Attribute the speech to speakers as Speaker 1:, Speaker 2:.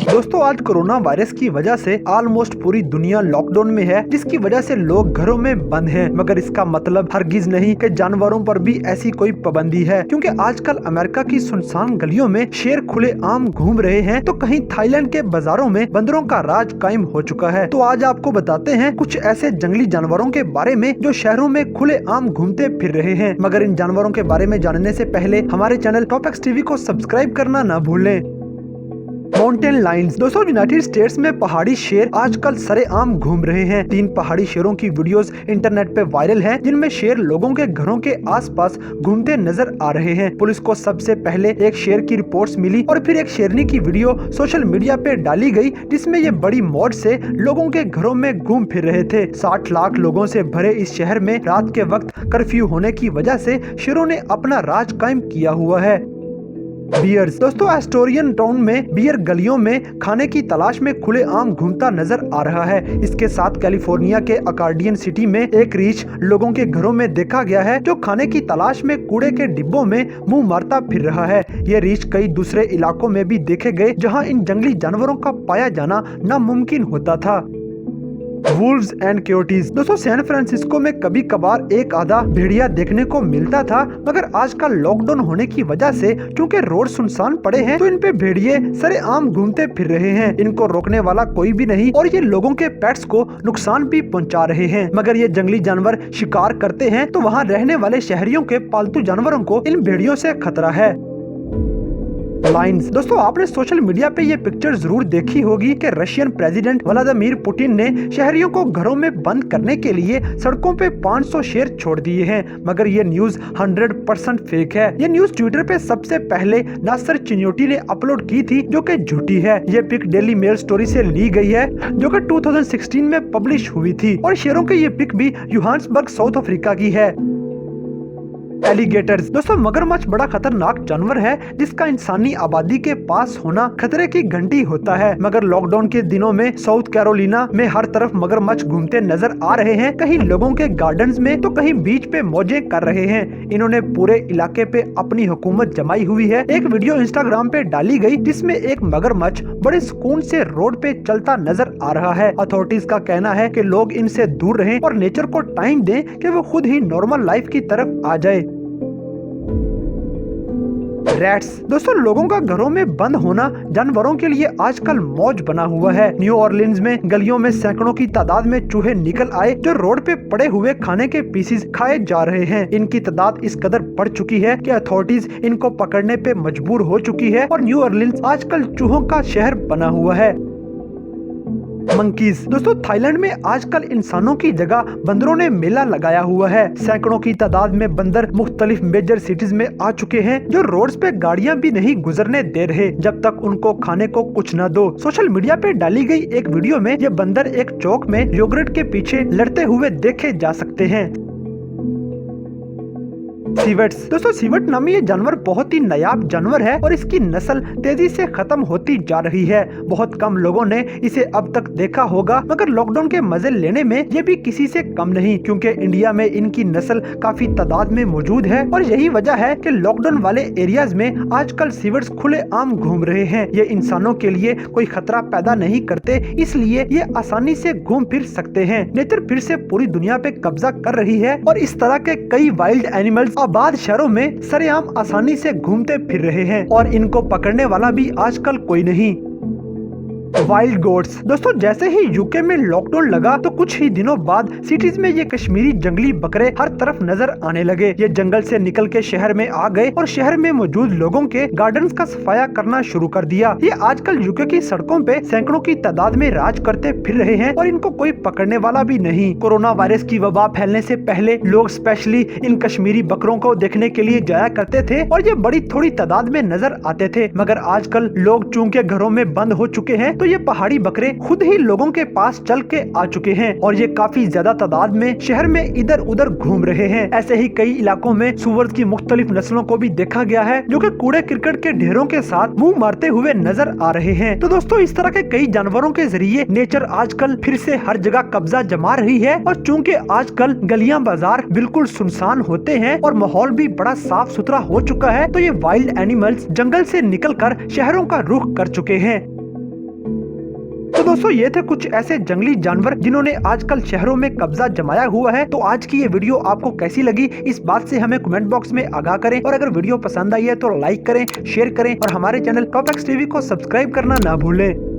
Speaker 1: दोस्तों आज corona virus की वजह से ऑलमोस्ट पूरी दुनिया लॉकडाउन में है, जिसकी वजह से लोग घरों में बंद हैं। मगर इसका मतलब हरगिज नहीं कि जानवरों पर भी ऐसी कोई पाबंदी है, क्योंकि आजकल अमेरिका की सुनसान गलियों में शेर खुले आम घूम रहे हैं, तो कहीं थाईलैंड के बाजारों में बंदरों का राज कायम हो चुका है। तो आज आपको बताते हैं कुछ ऐसे जंगली जानवरों के बारे में जो शहरों में खुले आम घूमते फिर रहे हैं। मगर इन जानवरों के बारे में जानने से पहले हमारे चैनल टॉप एक्स टीवी को सब्सक्राइब करना न भूलें। Mountain Lions. दोस्तों यूनाइटेड स्टेट्स में पहाड़ी शेर आजकल सरेआम घूम रहे हैं। 3 पहाड़ी शेरों की वीडियोस इंटरनेट पे वायरल हैं, जिनमें शेर लोगों के घरों के आसपास घूमते नजर आ रहे हैं। पुलिस को सबसे पहले एक शेर की रिपोर्ट्स मिली और फिर एक शेरनी की वीडियो सोशल मीडिया पे डाली गई, जिसमें ये बड़ी मौज से लोगों के घरों में घूम फिर रहे थे। 60 लाख लोगों से भरे इस शहर में रात के वक्त कर्फ्यू होने की वजह से शेरों ने अपना राज कायम किया हुआ है। बियर्स। दोस्तों एस्टोरियन टाउन में बियर गलियों में खाने की तलाश में खुले आम घूमता नजर आ रहा है। इसके साथ कैलिफोर्निया के अकार्डियन सिटी में एक रीछ लोगों के घरों में देखा गया है, जो खाने की तलाश में कूड़े के डिब्बों में मुंह मारता फिर रहा है। ये रीछ कई दूसरे इलाकों में भी देखे गए, जहां इन जंगली जानवरों का पाया जाना नामुमकिन होता था। Wolves and coyotes. दोस्तों सैन फ्रांसिस्को में कभी कभार एक आधा भेड़िया देखने को मिलता था, मगर आजकल लॉकडाउन होने की वजह से चूंकि रोड सुनसान पड़े हैं, तो इन पे भेड़िए सरेआम घूमते फिर रहे हैं। इनको रोकने वाला कोई भी नहीं और ये लोगों के पेट्स को नुकसान भी पहुंचा रहे हैं। मगर ये जंगली जानवर शिकार करते हैं, तो वहाँ रहने वाले शहरियों के पालतू जानवरों को इन भेड़ियों से खतरा है। लायंस। दोस्तों आपने सोशल मीडिया पे ये पिक्चर जरूर देखी होगी कि रशियन प्रेसिडेंट व्लादिमीर पुतिन ने शहरियों को घरों में बंद करने के लिए सड़कों पे 500 शेर छोड़ दिए हैं। मगर ये न्यूज 100% फेक है। ये न्यूज ट्विटर पे सबसे पहले नासर चिन्योटी ने अपलोड की थी, जो कि झूठी है। ये पिक डेली मेल स्टोरी से ली गई है, जो कि 2016 में पब्लिश हुई थी और शेरों की ये पिक भी जोहान्सबर्ग साउथ अफ्रीका की है। एलिगेटर्स। दोस्तों मगरमच्छ बड़ा खतरनाक जानवर है, जिसका इंसानी आबादी के पास होना खतरे की घंटी होता है। मगर लॉकडाउन के दिनों में साउथ कैरोलिना में हर तरफ मगरमच्छ घूमते नजर आ रहे हैं, कहीं लोगों के गार्डन्स में तो कहीं बीच पे मौजें कर रहे हैं। इन्होंने पूरे इलाके पे अपनी हुकूमत जमाई हुई है। एक वीडियो इंस्टाग्राम पे डाली गई, जिसमें एक मगरमच्छ बड़े सुकून से रोड पे चलता नजर आ रहा है। अथॉरिटीज का कहना है कि लोग इनसे दूर रहें और नेचर को टाइम दें कि वो खुद ही नॉर्मल लाइफ की तरफ आ जाए। रैट्स। दोस्तों लोगों का घरों में बंद होना जानवरों के लिए आजकल मौज बना हुआ है। न्यू ऑरलिन्स में गलियों में सैकड़ों की तादाद में चूहे निकल आए, जो रोड पे पड़े हुए खाने के पीसेस खाए जा रहे हैं। इनकी तादाद इस कदर बढ़ चुकी है कि अथॉरिटीज इनको पकड़ने पे मजबूर हो चुकी है और न्यू ऑरलिन्स आजकल चूहों का शहर बना हुआ है। मंकीज। दोस्तों थाईलैंड में आजकल इंसानों की जगह बंदरों ने मेला लगाया हुआ है। सैकड़ों की तादाद में बंदर मुख्तलिफ मेजर सिटीज में आ चुके हैं, जो रोड्स पे गाड़ियां भी नहीं गुजरने दे रहे जब तक उनको खाने को कुछ न दो। सोशल मीडिया पे डाली गई एक वीडियो में ये बंदर एक चौक में योगर्ट के पीछे लड़ते हुए देखे जा सकते हैं। सीवट्स। दोस्तों सीवट नामी ये जानवर बहुत ही नायाब जानवर है और इसकी नस्ल तेजी से खत्म होती जा रही है। बहुत कम लोगों ने इसे अब तक देखा होगा, मगर लॉकडाउन के मजे लेने में ये भी किसी से कम नहीं, क्योंकि इंडिया में इनकी नस्ल काफी तादाद में मौजूद है और यही वजह है कि लॉकडाउन वाले एरियाज में आजकल सीवट्स खुले आम घूम रहे हैं। ये इंसानों के लिए कोई खतरा पैदा नहीं करते, इसलिए ये आसानी से घूम फिर सकते हैं। नेचर फिर से पूरी दुनिया पे कब्जा कर रही है और इस तरह के कई वाइल्ड एनिमल्स आबाद शहरों में सरेआम आसानी से घूमते फिर रहे हैं और इनको पकड़ने वाला भी आजकल कोई नहीं। Wild goats. दोस्तों जैसे ही यूके में लॉकडाउन लगा, तो कुछ ही दिनों बाद सिटीज में ये कश्मीरी जंगली बकरे हर तरफ नजर आने लगे। ये जंगल से निकल के शहर में आ गए और शहर में मौजूद लोगों के गार्डन्स का सफाया करना शुरू कर दिया। ये आजकल यूके की सड़कों पे सैकड़ों की तादाद में राज करते फिर रहे हैं और इनको कोई पकड़ने वाला भी नहीं। कोरोना वायरस की वबा फैलने से पहले लोग स्पेशली इन कश्मीरी बकरों को देखने के लिए जाया करते थे और ये बड़ी थोड़ी तादाद में नजर आते थे, मगर आजकल लोग चूंकि घरों में बंद हो चुके हैं, तो ये पहाड़ी बकरे खुद ही लोगों के पास चल के आ चुके हैं और ये काफी ज्यादा तादाद में शहर में इधर उधर घूम रहे हैं। ऐसे ही कई इलाकों में सुअर की मुख्तलिफ नस्लों को भी देखा गया है जो कि कूड़े क्रिकेट के ढेरों के साथ मुंह मारते हुए नजर आ रहे हैं। तो दोस्तों, इस तरह के कई जानवरों के जरिए नेचर आजकल फिर से हर जगह कब्जा जमा रही है और चूंकि आजकल गलियां बाजार बिल्कुल सुनसान होते हैं और माहौल भी बड़ा साफ सुथरा हो चुका है, तो ये वाइल्ड एनिमल्स जंगल से निकलकर शहरों का रुख कर चुके हैं। तो दोस्तों, ये थे कुछ ऐसे जंगली जानवर जिन्होंने आजकल शहरों में कब्जा जमाया हुआ है। तो आज की ये वीडियो आपको कैसी लगी, इस बात से हमें कमेंट बॉक्स में आगाह करें और अगर वीडियो पसंद आई है तो लाइक करें, शेयर करें और हमारे चैनल टॉप एक्स टीवी को सब्सक्राइब करना ना भूलें।